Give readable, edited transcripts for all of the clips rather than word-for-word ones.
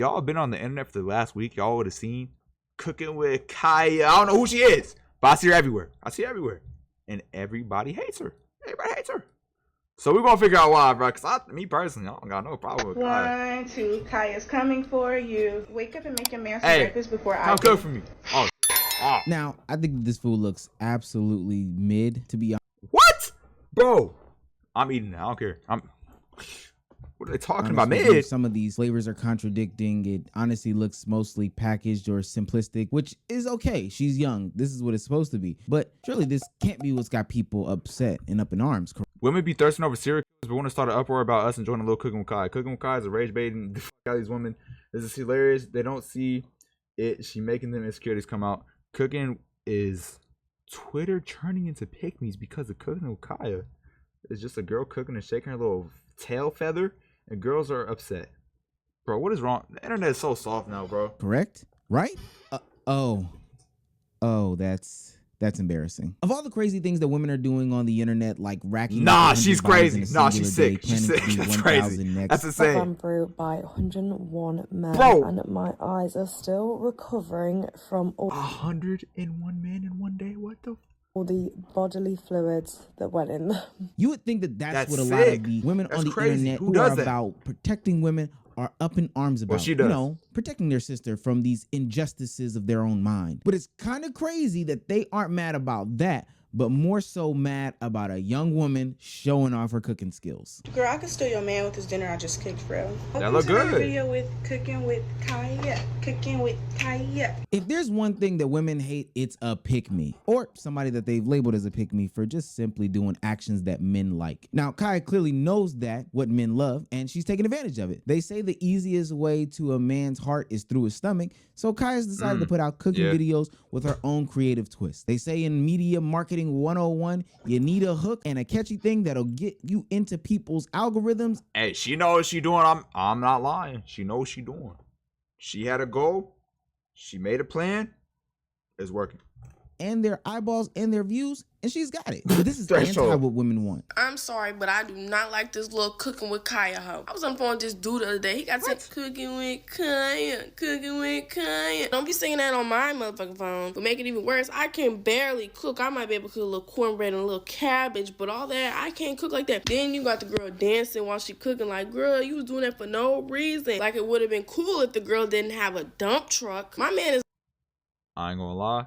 y'all been on the internet for the last week, y'all would have seen Cooking with Kya. I don't know who she is, but I see her everywhere. And everybody hates her. So we're going to figure out why, bro. Because me personally, I don't got no problem with Kya. 1, 2, Kya's coming for you. Wake up and make your man some breakfast before I cook for me. Oh. Now, I think this food looks absolutely mid, to be honest. What? Bro, I'm eating it. I don't care. What are they talking about, man? Some of these flavors are contradicting. It honestly looks mostly packaged or simplistic, which is okay. She's young. This is what it's supposed to be. But surely this can't be what's got people upset and up in arms. Women be thirsting over serial killers, but want to start an uproar about us enjoying a little Cooking with Kya. Cooking with Kya is a rage baiting the fuck out of these women. This is hilarious. They don't see it. She making them insecurities come out. Cooking is Twitter turning into pick-me's because of Cooking with Kya. It's just a girl cooking and shaking her little tail feather, and girls are upset. Bro, what is wrong? The internet is so soft now, bro. Correct? Right? That's embarrassing. Of all the crazy things that women are doing on the internet, like racking she's crazy. She's sick. She's sick. That's crazy. That's insane. I'm through by 101 men, bro, and my eyes are still recovering from all 101 men in one day. What the? All the bodily fluids that went in them. You would think that that's what a lot of the women on the internet who are about protecting women are up in arms about. She does. You know, protecting their sister from these injustices of their own mind. But it's kind of crazy that they aren't mad about that, but more so mad about a young woman showing off her cooking skills. Girl, I could steal your man with this dinner I just cooked for him. That look good. Video with Cooking with Kya. Cooking with Kya. If there's one thing that women hate, it's a pick-me, or somebody that they've labeled as a pick-me for just simply doing actions that men like. Now, Kya clearly knows that, what men love, and she's taking advantage of it. They say the easiest way to a man's heart is through his stomach, so Kya's decided to put out cooking videos with her own creative twist. They say in media marketing 101, you need a hook and a catchy thing that'll get you into people's algorithms. Hey, she knows what she doing. I'm not lying. She knows what she doing. She had a goal. She made a plan. It's working. And their eyeballs and their views, and she's got it. But this is anti what women want. I'm sorry, but I do not like this little Cooking with Kya hoe. I was on the phone with this dude the other day. He got said Cooking with Kya, Cooking with Kya. Don't be singing that on my motherfucking phone. But make it even worse, I can barely cook. I might be able to cook a little cornbread and a little cabbage, but all that, I can't cook like that. Then you got the girl dancing while she cooking like, girl, you was doing that for no reason. Like it would have been cool if the girl didn't have a dump truck. My man is... I ain't gonna lie.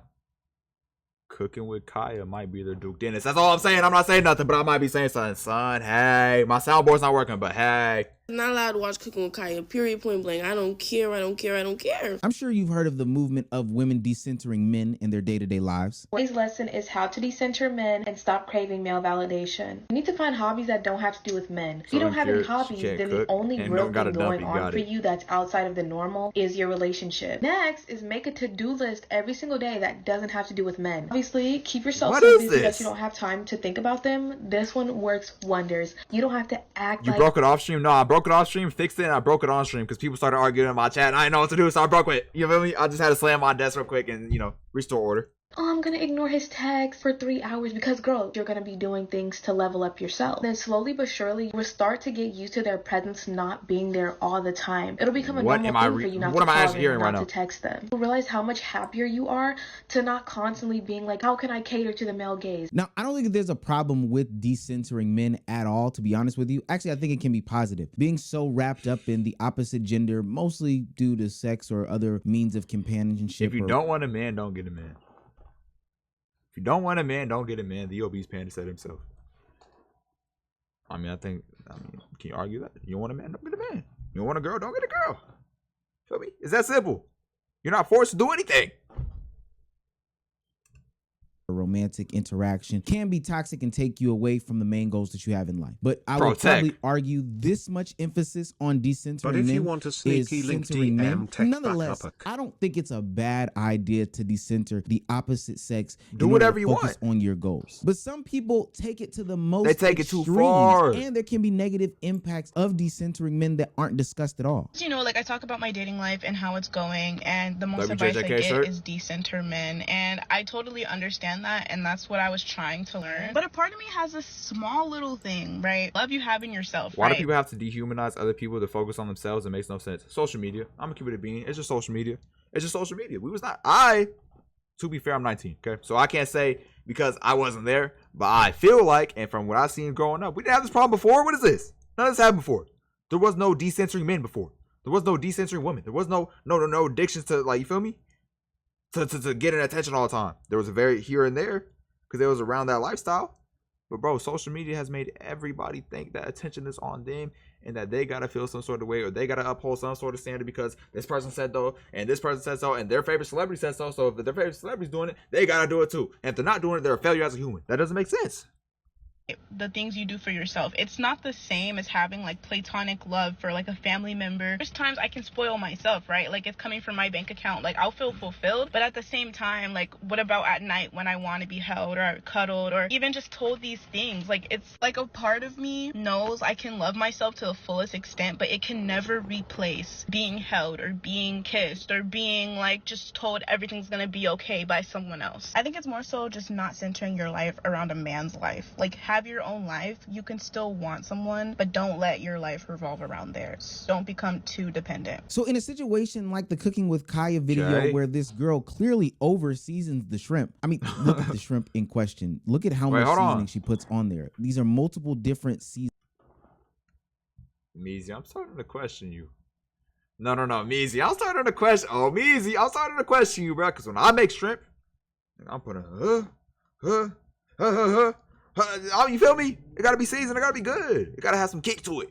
Cooking with Kya might be their Duke Dennis. That's all I'm saying. I'm not saying nothing, but I might be saying something. Son, hey, my soundboard's not working, but hey. Not allowed to watch Cooking with Kya, period, point blank. I don't care. I'm sure you've heard of the movement of women decentering men in their day-to-day lives. Today's lesson is how to decenter men and stop craving male validation. You need to find hobbies that don't have to do with men. If you don't have any hobbies, then the only real thing going on for you that's outside of the normal is your relationship. Next is make a to-do list every single day that doesn't have to do with men. Obviously, keep yourself so busy that you don't have time to think about them. This one works wonders. You don't have to act like... You broke it off stream? No, I broke it off stream, fixed it, and I broke it on stream because people started arguing in my chat and I didn't know what to do, so I broke it. You feel me? I just had to slam my desk real quick and, you know, restore order. Oh, I'm gonna ignore his text for 3 hours because, girl, you're gonna be doing things to level up yourself. Then slowly but surely, you'll start to get used to their presence not being there all the time. It'll become a normal thing for you not to call them and not to text them. You'll realize how much happier you are to not constantly being like, how can I cater to the male gaze? Now, I don't think there's a problem with decentering men at all, to be honest with you. Actually, I think it can be positive. Being so wrapped up in the opposite gender, mostly due to sex or other means of companionship. If you don't want a man, don't get a man. If you don't want a man, don't get a man. The obese panda said himself. I mean, can you argue that? You don't want a man, don't get a man. You don't want a girl, don't get a girl. Feel me? It's that simple. You're not forced to do anything. A romantic interaction can be toxic and take you away from the main goals that you have in life. But I would probably argue this much emphasis on decentering men want a sneaky is link centering men. DM, Nonetheless, I don't think it's a bad idea to decenter the opposite sex. Do whatever you want on your goals. But some people take it to the most. They take it too far, and there can be negative impacts of decentering men that aren't discussed at all. You know, like I talk about my dating life and how it's going, and the most advice I get is decenter men, and I totally understand understand that, and that's what I was trying to learn. But a part of me has a small little thing, right? Love you having yourself. Why do people have to dehumanize other people to focus on themselves? It makes no sense. Social media. I'm gonna keep it a bean. It's just social media. It's just social media. To be fair, I'm 19. Okay, so I can't say because I wasn't there, but I feel like, and from what I've seen growing up, we didn't have this problem before. What is this? None of this happened before. There was no decensoring men before. There was no decensoring women. There was no addictions to, like, you feel me? To getting attention all the time. There was a very here and there because it was around that lifestyle. But bro, social media has made everybody think that attention is on them and that they gotta feel some sort of way or they gotta uphold some sort of standard because this person said though and this person said so and their favorite celebrity said so. So if their favorite celebrity's doing it, they gotta do it too. And if they're not doing it, they're a failure as a human. That doesn't make sense. The things you do for yourself. It's not the same as having like platonic love for like a family member. There's times I can spoil myself, right? Like it's coming from my bank account. Like I'll feel fulfilled, but at the same time, like what about at night when I want to be held or cuddled or even just told these things? Like it's like a part of me knows I can love myself to the fullest extent, but it can never replace being held or being kissed or being like just told everything's gonna be okay by someone else. I think it's more so just not centering your life around a man's life. Like have your own life. You can still want someone, but don't let your life revolve around theirs. Don't become too dependent. So in a situation like the Cooking with Kya video where this girl clearly over seasons the shrimp. I mean, look at the shrimp in question. Look at how much seasoning she puts on there. These are multiple different seasons. Meezy, I'm starting to question you. No, Meezy, I'm starting to question. Oh, Meezy, I'm starting to question you, bro. Because when I make shrimp, I'm putting you feel me? It gotta be seasoned. It gotta be good. It gotta have some kick to it.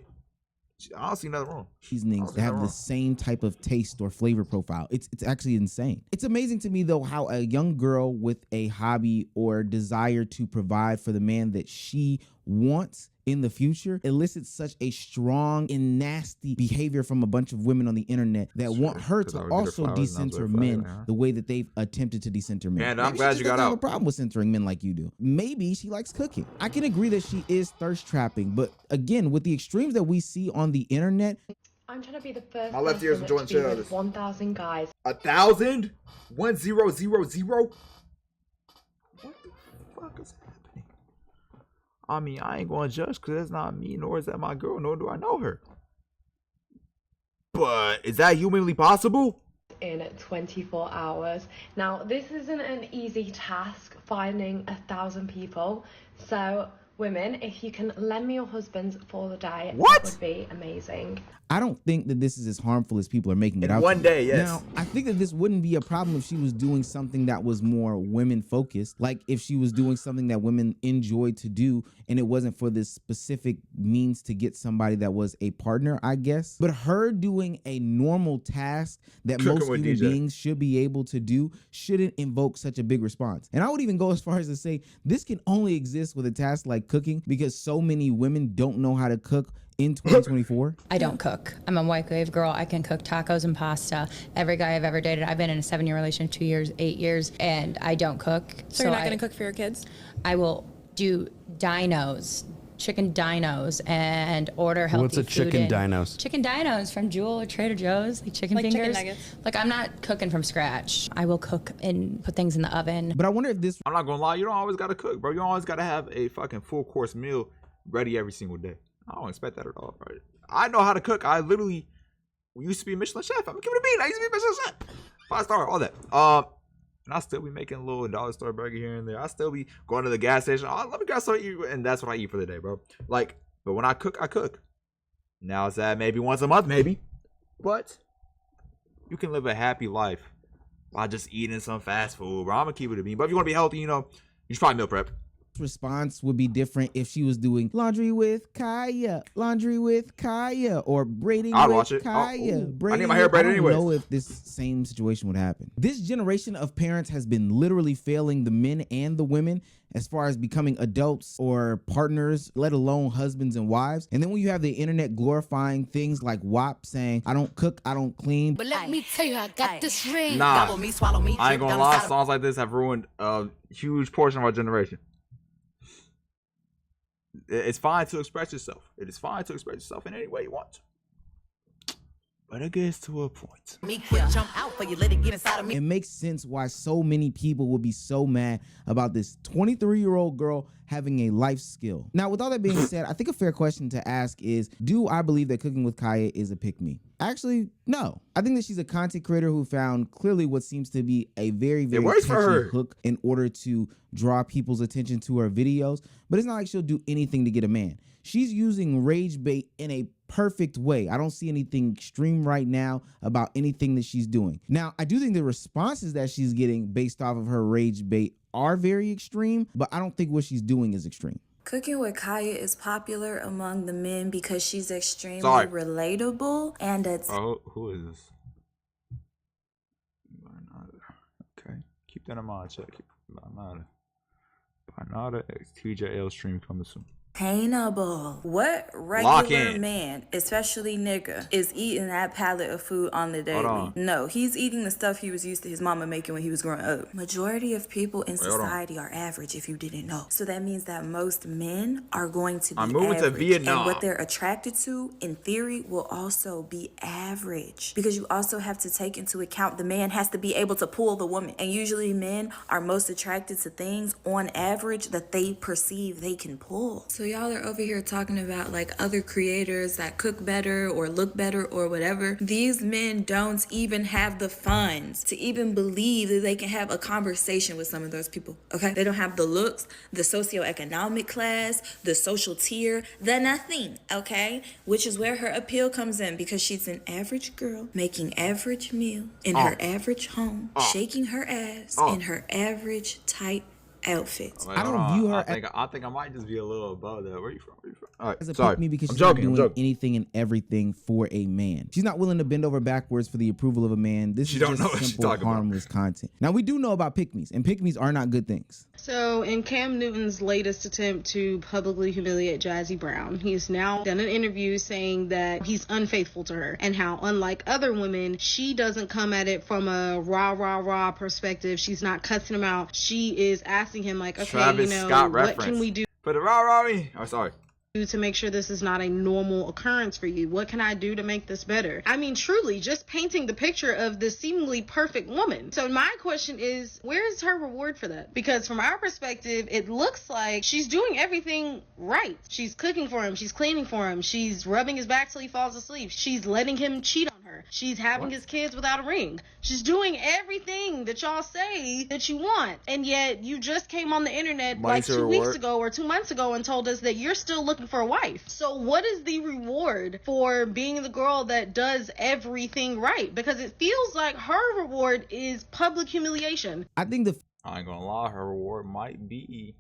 I don't see nothing wrong. Seasonings that have the same type of taste or flavor profile. It's actually insane. It's amazing to me though how a young girl with a hobby or desire to provide for the man that she wants in the future elicits such a strong and nasty behavior from a bunch of women on the internet that want her to also decenter men the way that they've attempted to decenter men. And I'm glad you got out. I have a problem with centering men like you do. Maybe she likes cooking. I can agree that she is thirst trapping, but again, with the extremes that we see on the internet, I'm trying to be the first my left ear's enjoying shit out of this. 1,000 guys. 1,000? 1000? What the fuck is happening? I mean, I ain't gonna judge because that's not me, nor is that my girl, nor do I know her. But is that humanly possible? In 24 hours. Now, this isn't an easy task, finding 1,000 people. So, women, if you can lend me your husbands for the day, that would be amazing. I don't think that this is as harmful as people are making it out. One day, yes. Now, I think that this wouldn't be a problem if she was doing something that was more women focused, like if she was doing something that women enjoyed to do and it wasn't for this specific means to get somebody that was a partner, I guess. But her doing a normal task that most human beings should be able to do shouldn't invoke such a big response. And I would even go as far as to say this can only exist with a task like cooking because so many women don't know how to cook in 2024? I don't cook. I'm a microwave girl. I can cook tacos and pasta. Every guy I've ever dated, I've been in a 7-year relationship, 2 years, 8 years, and I don't cook. So you're not going to cook for your kids? I will do chicken dinos, and order healthy food. What's a chicken dinos? Chicken dinos from Jewel or Trader Joe's, like chicken fingers. Chicken nuggets. Like I'm not cooking from scratch. I will cook and put things in the oven. But I wonder if this... I'm not going to lie. You don't always got to cook, bro. You don't always got to have a fucking full course meal ready every single day. I don't expect that at all, bro. I know how to cook. I literally used to be a Michelin chef. I'm gonna give it a beat. I used to be a Michelin chef. 5-star, all that. And I still be making a little dollar store burger here and there. I still be going to the gas station. Oh, let me grab something to eat, and that's what I eat for the day, bro. Like, but when I cook, I cook. Now it's that maybe once a month, maybe. But you can live a happy life by just eating some fast food, bro. I'm gonna keep it a beat. But if you want to be healthy, you should probably meal prep. Response would be different if she was doing laundry with Kya, or braiding I'd with watch it. Kya. I need my hair braided anyway. I don't know if this same situation would happen. This generation of parents has been literally failing the men and the women as far as becoming adults or partners, let alone husbands and wives. And then when you have the internet glorifying things like WAP saying, I don't cook, I don't clean. But let me tell you, I got this ring. Nah, Gobble me, swallow me, I ain't gonna lie, songs like this have ruined a huge portion of our generation. It's fine to express yourself. It is fine to express yourself in any way you want. But it gets to a point. It makes sense why so many people would be so mad about this 23-year-old girl having a life skill. Now, with all that being said, I think a fair question to ask is, do I believe that Cooking with Kya is a pick-me? Actually, no. I think that she's a content creator who found clearly what seems to be a very catchy hook in order to draw people's attention to her videos. But it's not like she'll do anything to get a man. She's using rage bait in a perfect way. I don't see anything extreme right now about anything that she's doing. Now, I do think the responses that she's getting based off of her rage bait are very extreme, but I don't think what she's doing is extreme. Cooking with Kya is popular among the men because she's extremely relatable and it's... Oh, who is this? Okay, keep that in mind. Check it. Barnada X TJL stream coming soon. Attainable. What regular man, especially nigga, is eating that pallet of food on the daily? No, he's eating the stuff he was used to his mama making when he was growing up. Majority of people in society are average, if you didn't know. So that means that most men are going to be average. To Vietnam. And what they're attracted to, in theory, will also be average. Because you also have to take into account the man has to be able to pull the woman. And usually men are most attracted to things, on average, that they perceive they can pull. So y'all are over here talking about like other creators that cook better or look better or whatever. These men don't even have the funds to even believe that they can have a conversation with some of those people, okay? They don't have the looks, the socioeconomic class, the social tier, the nothing, okay? Which is where her appeal comes in, because she's an average girl making average meal in her average home, shaking her ass in her average tight outfits. I don't view her. I think I might just be a little above that. Where you from? All right, as a pick me because she's not doing anything and everything for a man. She's not willing to bend over backwards for the approval of a man. This is just simple, harmless content. Now, we do know about pick-me's, and pick-me's are not good things. So, in Cam Newton's latest attempt to publicly humiliate Jazzy Brown, he's now done an interview saying that he's unfaithful to her, and how, unlike other women, she doesn't come at it from a rah perspective. She's not cussing him out. She is asking him, like, okay, Travis Scott what can we do? For the rah me? Oh, sorry. To make sure this is not a normal occurrence for you. What can I do to make this better? I mean, truly, just painting the picture of this seemingly perfect woman. So my question is, where is her reward for that? Because from our perspective, it looks like she's doing everything right. She's cooking for him. She's cleaning for him. She's rubbing his back till he falls asleep. She's letting him cheat on her. She's having his kids without a ring. She's doing everything that y'all say that you want. And yet you just came on the internet like 2 weeks ago or 2 months ago and told us that you're still looking for a wife. So what is the reward for being the girl that does everything right? Because it feels like her reward is public humiliation. I think I ain't gonna lie, her reward might be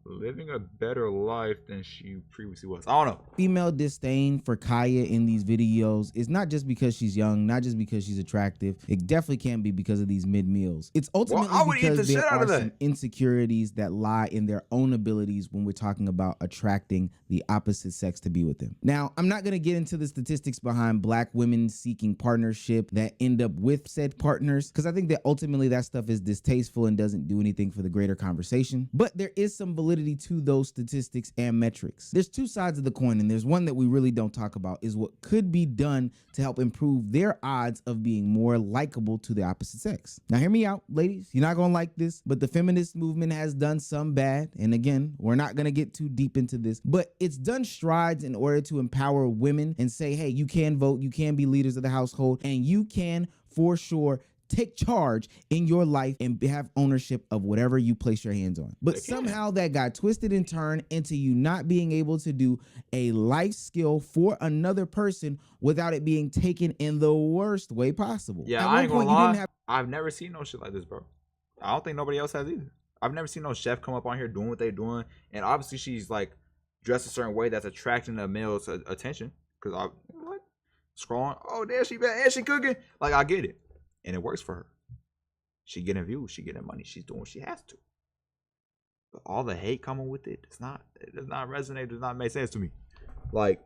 living a better life than she previously was. I don't know. Female disdain for Kya in these videos is not just because she's young, not just because she's attractive. It definitely can be because of these mid-meals. It's ultimately because there are some insecurities that lie in their own abilities when we're talking about attracting the opposite sex to be with them. Now, I'm not going to get into the statistics behind black women seeking partnership that end up with said partners, because I think that ultimately that stuff is distasteful and doesn't do anything for the greater conversation. But there is some validity to those statistics and metrics. There's two sides of the coin, and there's one that we really don't talk about, is what could be done to help improve their odds of being more likable to the opposite sex. Now hear me out, ladies. You're not gonna like this, but the feminist movement has done some bad. And again, we're not gonna get too deep into this, but it's done strides in order to empower women and say, hey, you can vote, you can be leaders of the household, and you can for sure take charge in your life and have ownership of whatever you place your hands on. But somehow that got twisted and turned into you not being able to do a life skill for another person without it being taken in the worst way possible. Yeah, I ain't gonna lie. I've never seen no shit like this, bro. I don't think nobody else has either. I've never seen no chef come up on here doing what they doing. And obviously she's like dressed a certain way that's attracting a male's attention. Cause I scrolling, oh damn, she bad and she cooking. Like, I get it. And it works for her. She getting views, she getting money, she's doing what she has to. But all the hate coming with it, it does not resonate, it does not make sense to me. Like,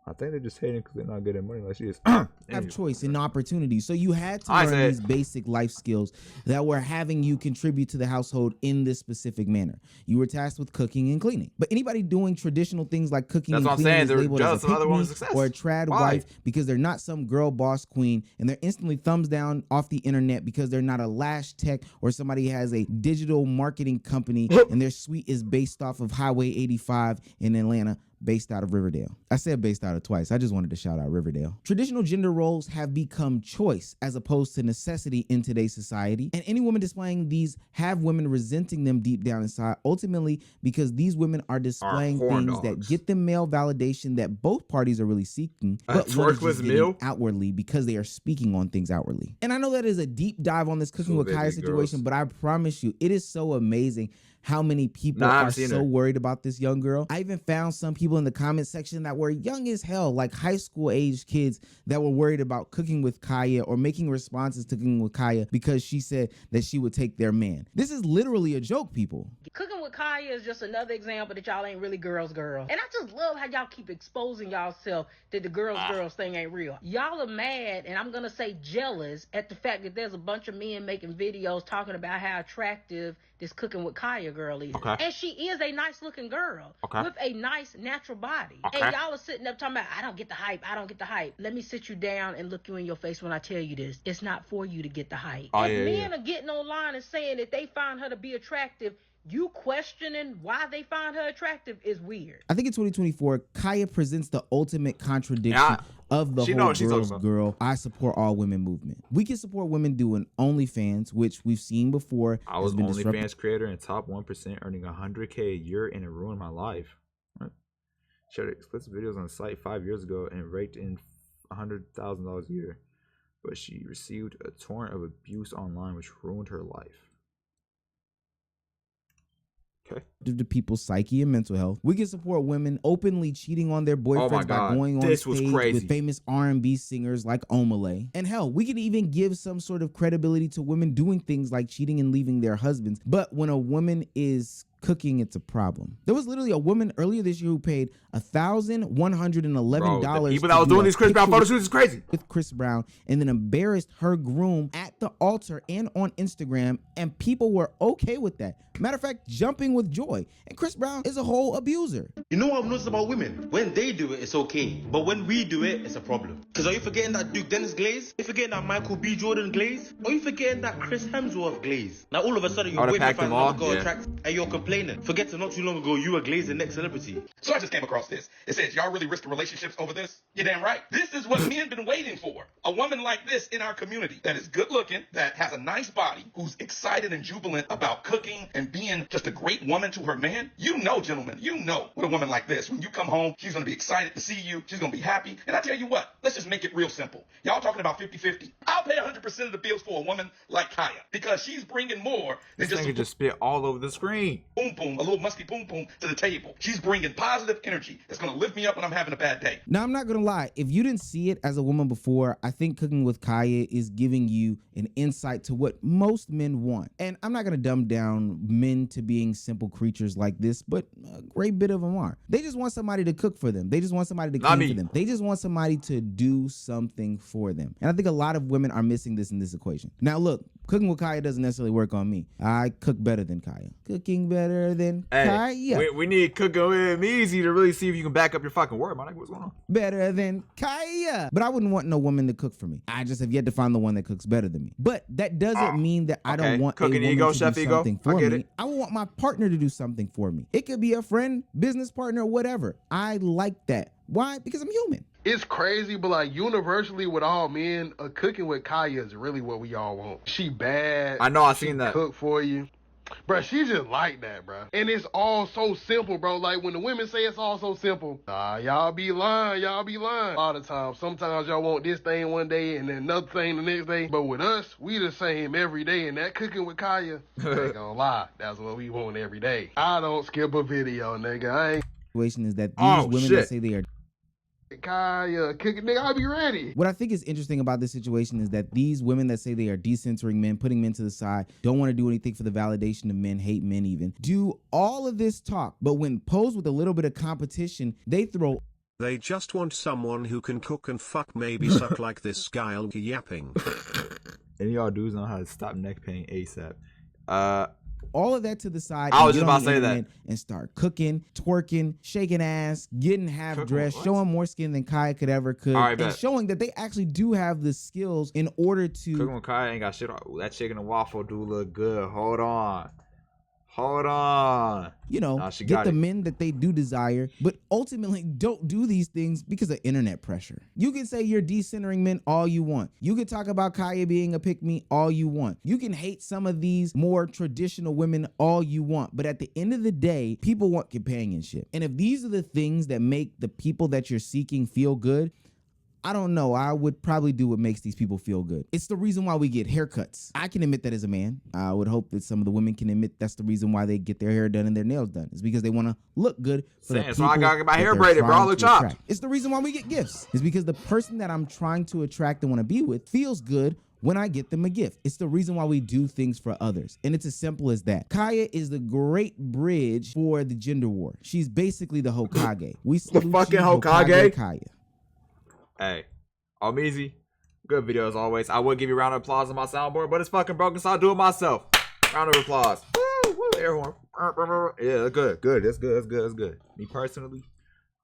I think they're just hating because they're not getting money like she is. Have choice and opportunity. So you had to learn these basic life skills that were having you contribute to the household in this specific manner. You were tasked with cooking and cleaning. But anybody doing traditional things like cooking and cleaning is labeled as a pick-me or a trad wife because they're not some girl boss queen, and they're instantly thumbs down off the internet because they're not a lash tech or somebody has a digital marketing company and their suite is based off of Highway 85 in Atlanta, based out of Riverdale. I said based out of twice. I just wanted to shout out Riverdale. Traditional gender roles have become choice as opposed to necessity in today's society. And any woman displaying these have women resenting them deep down inside, ultimately because these women are displaying things that get them male validation that both parties are really seeking, but one is just getting outwardly because they are speaking on things outwardly. And I know that is a deep dive on this Cooking with Kya situation, but I promise you, it is so amazing how many people are so worried about this young girl. I even found some people in the comment section that were young as hell, like high school age kids that were worried about Cooking with Kya or making responses to Cooking with Kya because she said that she would take their man. This is literally a joke, people. Cooking with Kya is just another example that y'all ain't really girls. And I just love how y'all keep exposing y'allself that the girls thing ain't real. Y'all are mad, and I'm gonna say jealous, at the fact that there's a bunch of men making videos talking about how attractive this Cooking with Kya girl is. And she is a nice looking girl with a nice natural body. And y'all are sitting up talking about, I don't get the hype. Let me sit you down and look you in your face when I tell you this. It's not for you to get the hype. If men are getting online and saying that they find her to be attractive, you questioning why they find her attractive is weird. I think in 2024, Kya presents the ultimate contradiction of the whole girls girl, I support all women movement. We can support women doing OnlyFans, which we've seen before. I was an OnlyFans creator and top 1% earning $100K a year, and it ruined my life. What? Shared explicit videos on the site 5 years ago and raked in $100,000 a year. But she received a torrent of abuse online, which ruined her life. To people's psyche and mental health. We can support women openly cheating on their boyfriends by going on stage with famous R&B singers like Omale. And hell, we can even give some sort of credibility to women doing things like cheating and leaving their husbands. But when a woman is cooking, it's a problem. There was literally a woman earlier this year who paid $1,111. People that was doing these Chris Brown photo shoots is crazy. With Chris Brown, and then embarrassed her groom at the altar and on Instagram, and people were okay with that. Matter of fact, jumping with joy. And Chris Brown is a whole abuser. You know what I've noticed about women? When they do it, it's okay. But when we do it, it's a problem. Because are you forgetting that Duke Dennis glaze? Are you forgetting that Michael B. Jordan glaze? Are you forgetting that Chris Hemsworth glaze? Now all of a sudden you're waiting to find another girl attractive and you're complaining. Forget to not too long ago you were glazing next celebrity. So I just came across this. It says, y'all really risking relationships over this? You're damn right. This is what men been waiting for. A woman like this in our community that is good looking, that has a nice body, who's excited and jubilant about cooking and being just a great woman to her man. You know, gentlemen, you know what a woman like this, when you come home, she's going to be excited to see you. She's going to be happy. And I tell you what, let's just make it real simple. Y'all talking about 50-50. I'll pay 100% of the bills for a woman like Kya because she's bringing more than just spit all over the screen. Boom, boom, a little musky boom, boom to the table. She's bringing positive energy that's going to lift me up when I'm having a bad day. Now, I'm not going to lie. If you didn't see it as a woman before, I think Cooking with Kya is giving you an insight to what most men want. And I'm not going to dumb down men to being simple creatures like this, but a great bit of them are. They just want somebody to cook for them. They just want somebody to clean for them. They just want somebody to do something for them. And I think a lot of women are missing this in this equation. Now, look, Cooking with Kya doesn't necessarily work on me. I cook better than Kya. Cooking better than Kya. We need Cooking with Meezy to really see if you can back up your fucking word, man. What's going on? Better than Kya. But I wouldn't want no woman to cook for me. I just have yet to find the one that cooks better than me. But that doesn't mean that I don't want Cooking a woman ego, to chef do ego. something for me. I want my partner to do something for me. It could be a friend, business partner, whatever. I like that. Why? Because I'm human. It's crazy, but like universally with all men, Cooking with Kya is really what we all want. She bad. I know, I seen that. Cook for you. Bro, she just like that, bro. And it's all so simple, bro. Like when the women say it's all so simple, y'all be lying. A lot of times. Sometimes y'all want this thing one day and then another thing the next day. But with us, we the same every day. And that Cooking with Kya, I ain't gonna lie, that's what we want every day. I don't skip a video, nigga. I ain't. Situation is that these women that say they are Kya, cooking, nigga, I'll be ready. What I think is interesting about this situation is that these women that say they are decentering men, putting men to the side, don't want to do anything for the validation of men, hate men even, do all of this talk, but when posed with a little bit of competition, they throw They just want someone who can cook and fuck, maybe suck like this guy yapping. And y'all dudes know how to stop neck pain ASAP. All of that to the side. I was just about to say that. And start cooking, twerking, shaking ass, getting half dressed, showing more skin than Kaya could ever could, and showing that they actually do have the skills in order to. Cooking with Kaya ain't got shit on. Ooh, that chicken and waffle do look good. Hold on. You know, get the men that they do desire, but ultimately don't do these things because of internet pressure. You can say you're decentering men all you want. You can talk about Kaya being a pick-me all you want. You can hate some of these more traditional women all you want. But at the end of the day, people want companionship. And if these are the things that make the people that you're seeking feel good, I don't know. I would probably do what makes these people feel good. It's the reason why we get haircuts. I can admit that as a man. I would hope that some of the women can admit that's the reason why they get their hair done and their nails done. It's because they want to look good for the people. So I gotta get my hair braided, bro. I look chopped. It's the reason why we get gifts. It's because the person that I'm trying to attract and want to be with feels good when I get them a gift. It's the reason why we do things for others. And it's as simple as that. Kaya is the great bridge for the gender war. She's basically the Hokage. We the fucking Hokage? Kaya. Hey, I'm easy. Good video as always. I would give you a round of applause on my soundboard, but it's fucking broken, so I'll do it myself. Round of applause. Woo, woo, air horn. Yeah, that's good. Good. That's good. That's good. That's good. Me personally,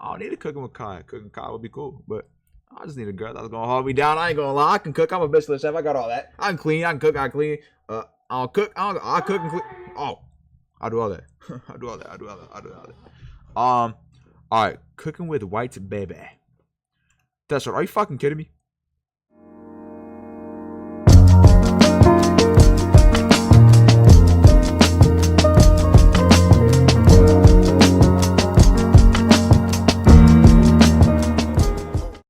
I don't need a cooking with Kai. Cooking with Kai would be cool, but I just need a girl that's gonna hold me down. I ain't gonna lie. I can cook. I'm a Michelin chef. I got all that. I can clean. I can cook. I can clean. I don't cook. I cook and clean. Oh, I do all that. I do all that. I do all that. I do all that. All right. Cooking with white baby. That's right. Are you fucking kidding me?